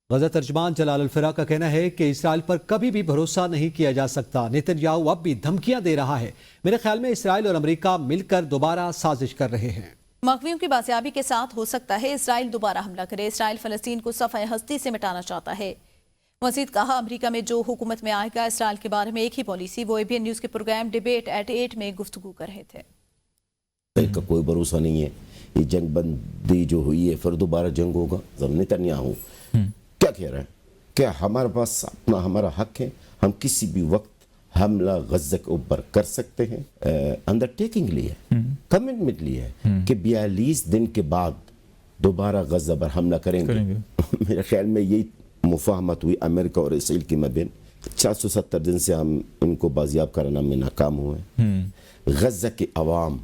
غزہ ترجمان جلال الفراء کا کہنا ہے کہ اسرائیل پر کبھی بھی بھروسہ نہیں کیا جا سکتا۔ نیتن اب بھی دھمکیاں دے رہا ہے۔ میرے خیال میں اسرائیل اور امریکہ مل کر دوبارہ سازش کر رہے ہیں۔ مغویوں کی بازیابی کے ساتھ ہو سکتا ہے اسرائیل دوبارہ حملہ کرے۔ اسرائیل فلسطین کو صفحہ ہستی سے مٹانا چاہتا ہے۔ مزید کہا، امریکہ میں جو حکومت میں آئے گا اسرائیل کے بارے میں ایک ہی پالیسی۔ وہ ABN نیوز کے پروگرام ڈیبیٹ ایٹ 8 میں گفتگو کر رہے تھے۔ اسرائیل کا کوئی بھروسہ نہیں ہے۔ یہ جنگ بندی جو ہوئی ہے پھر دوبارہ جنگ ہوگا۔ نیتن یاہو کیا کہہ رہے ہیں کہ ہمارے پاس ہمارا حق ہے، ہم کسی بھی وقت حملہ غزہ کے اوپر کر سکتے ہیں۔ انڈرٹیکنگ لی ہے، کمٹمنٹ لی ہے کہ 42 دن کے بعد دوبارہ غزہ پر حملہ کریں گے۔ میرے خیال میں یہی مفاہمت ہوئی امریکہ اور اسرائیل کی مابین۔ 470 دن سے ہم ان کو بازیاب کرانا میں ناکام ہوئے ہیں۔ غزہ کے عوام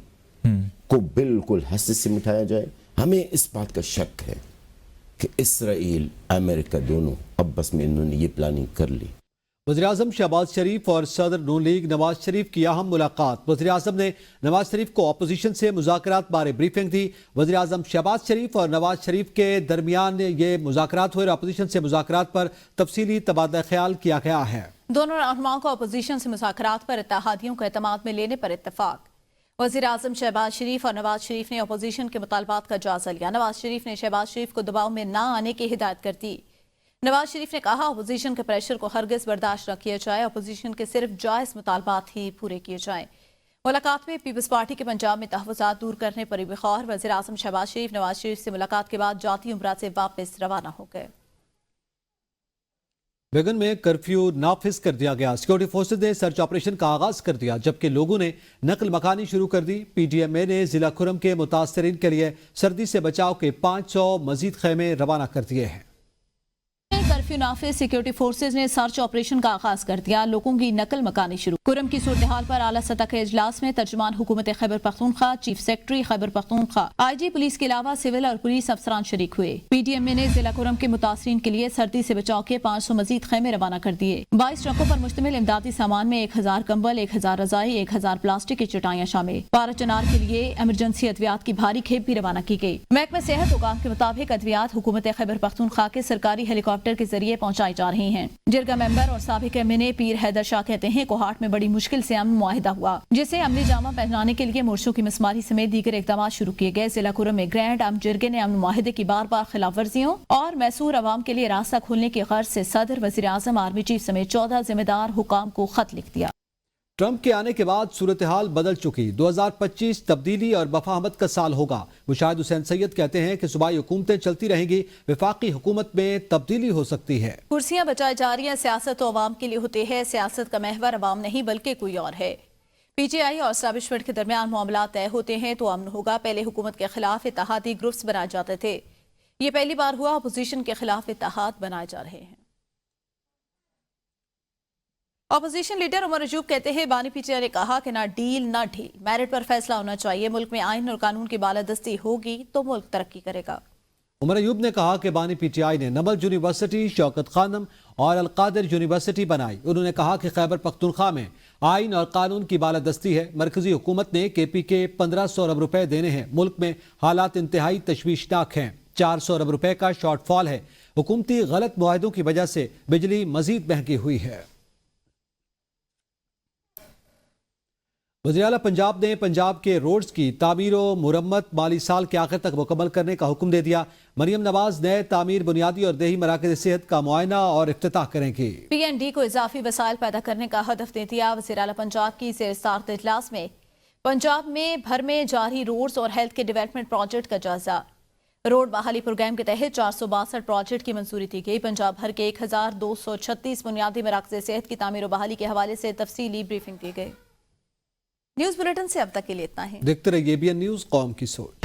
کو بالکل ہستے سے مٹھایا جائے۔ ہمیں اس بات کا شک ہے کہ اسرائیل امریکہ دونوں اب بس میں انہوں نے یہ پلاننگ کر لی۔ وزیراعظم شہباز شریف اور صدر نون لیگ نواز شریف کی اہم ملاقات۔ وزیراعظم نے نواز شریف کو اپوزیشن سے مذاکرات بارے بریفنگ دی۔ وزیراعظم شہباز شریف اور نواز شریف کے درمیان یہ مذاکرات ہوئے اور اپوزیشن سے مذاکرات پر تفصیلی تبادلہ خیال کیا گیا ہے۔ دونوں رہنماؤں کو اپوزیشن سے مذاکرات پر اتحادیوں کو اعتماد میں لینے پر اتفاق۔ وزیراعظم شہباز شریف اور نواز شریف نے اپوزیشن کے مطالبات کا جائزہ لیا۔ نواز شریف نے شہباز شریف کو دباؤ میں نہ آنے کی ہدایت کر دی۔ نواز شریف نے کہا، اپوزیشن کے پریشر کو ہرگز برداشت نہ کیا جائے، اپوزیشن کے صرف جائز مطالبات ہی پورے کیے جائیں۔ ملاقات میں پیپلز پارٹی کے پنجاب میں تحفظات دور کرنے پر بھی غور۔ وزیراعظم شہباز شریف نواز شریف سے ملاقات کے بعد جاتی عمرہ سے واپس روانہ ہو گئے۔ ویگن میں کرفیو نافذ کر دیا گیا۔ سیکورٹی فورسز نے سرچ آپریشن کا آغاز کر دیا، جبکہ لوگوں نے نقل مکانی شروع کر دی۔ PDMA نے ضلع کھرم کے متاثرین کے لیے سردی سے بچاؤ کے 500 مزید خیمے روانہ کر دیے ہیں۔ کرفیو نافذ، سیکورٹی فورسز نے سرچ آپریشن کا آغاز کر دیا، لوگوں کی نقل مکانی شروع۔ کھرم کی صورتحال پر اعلیٰ سطح کے اجلاس میں ترجمان حکومت Khyber Pakhtunkhwa, chief secretary Khyber Pakhtunkhwa, IG police کے علاوہ سول اور پولیس افسران شریک ہوئے۔ PDMA نے ضلع کھرم کے متاثرین کے لیے سردی سے بچاؤ کے 500 مزید خیمے روانہ کر دیے۔ 22 ٹرکوں پر مشتمل امدادی سامان میں 1000 کمبل، 1000 رضائی، 1000 پلاسٹک کی چٹائیاں شامل۔ 12 چنار کے لیے ایمرجنسی ادویات کی بھاری کھیپ بھی روانہ کی گئی۔ محکمہ صحت حکام کے مطابق ادویات حکومت خیبر پختونخوا کے سرکاری ہیلی کاپٹر کے ذریعے پہنچائی جا رہی ہیں۔ جرگہ ممبر اور سابق MNA پیر حیدر شاہ کہتے ہیں، کوہاٹ میں بڑی مشکل سے امن معاہدہ ہوا، جسے عملی جامہ پہنانے کے لیے مورچوں کی مسماری سمیت دیگر اقدامات شروع کیے گئے۔ ضلع کھرم میں گرینڈ امن جرگے نے امن معاہدے کی بار بار خلاف ورزیوں اور محصور عوام کے لیے راستہ کھولنے کی غرض سے صدر، وزیر اعظم، آرمی چیف سمیت 14 ذمہ دار حکام کو خط لکھ دیا۔ ٹرمپ کے آنے کے بعد صورتحال بدل چکی۔ 2025 تبدیلی اور مفاہمت کا سال ہوگا۔ مشاہد حسین سید کہتے ہیں کہ صوبائی حکومتیں چلتی رہیں گی، وفاقی حکومت میں تبدیلی ہو سکتی ہے۔ کرسیاں بچائی جا رہی ہیں، سیاست تو عوام کے لیے ہوتی ہے، سیاست کا محور عوام نہیں بلکہ کوئی اور ہے۔ PTI اور اسٹیبلشمنٹ کے درمیان معاملات طے ہوتے ہیں تو امن ہوگا۔ پہلے حکومت کے خلاف اتحادی گروپس بنائے جاتے تھے، یہ پہلی بار ہوا اپوزیشن کے خلاف اتحاد بنائے جا رہے ہیں۔ اپوزیشن لیڈر عمر ایوب کہتے ہیں، بانی PTI نے کہا کہ نہ ڈیل نہ ڈھیل، میرٹ پر فیصلہ ہونا چاہیے۔ ملک میں آئین اور قانون کی بالادستی ہوگی تو ملک ترقی کرے گا۔ عمر ایوب نے کہا کہ بانی PTI نے نمل یونیورسٹی، شوکت خانم اور القادر یونیورسٹی بنائی۔ انہوں نے کہا کہ خیبر پختونخوا میں آئین اور قانون کی بالادستی ہے۔ مرکزی حکومت نے KP کے 1500 ارب روپے دینے ہیں۔ ملک میں حالات انتہائی تشویشناک ہیں۔ 400 ارب روپے کا شارٹ فال ہے۔ حکومتی غلط معاہدوں کی وجہ سے بجلی مزید مہنگی ہوئی ہے۔ وزیر اعلیٰ پنجاب نے پنجاب کے روڈز کی تعمیر و مرمت مالی سال کے آخر تک مکمل کرنے کا حکم دے دیا۔ مریم نواز نئے تعمیر، بنیادی اور دیہی مراکز صحت کا معائنہ اور افتتاح کریں گی۔ PND کو اضافی وسائل پیدا کرنے کا ہدف دے دیا۔ وزیر اعلیٰ پنجاب کی زیر صدارت اجلاس میں پنجاب میں بھر میں جاری روڈز اور ہیلتھ کے ڈیولپمنٹ پروجیکٹ کا جائزہ۔ روڈ بحالی پروگرام کے تحت 462 پروجیکٹ کی منظوری دی گئی۔ پنجاب بھر کے 1236 بنیادی مراکز صحت کی تعمیر و بحالی کے حوالے سے تفصیلی بریفنگ دی گئی۔ نیوز بلیٹن سے اب تک کے لیے اتنا ہے۔ دیکھتے رہیے ABN نیوز، قوم کی سوچ۔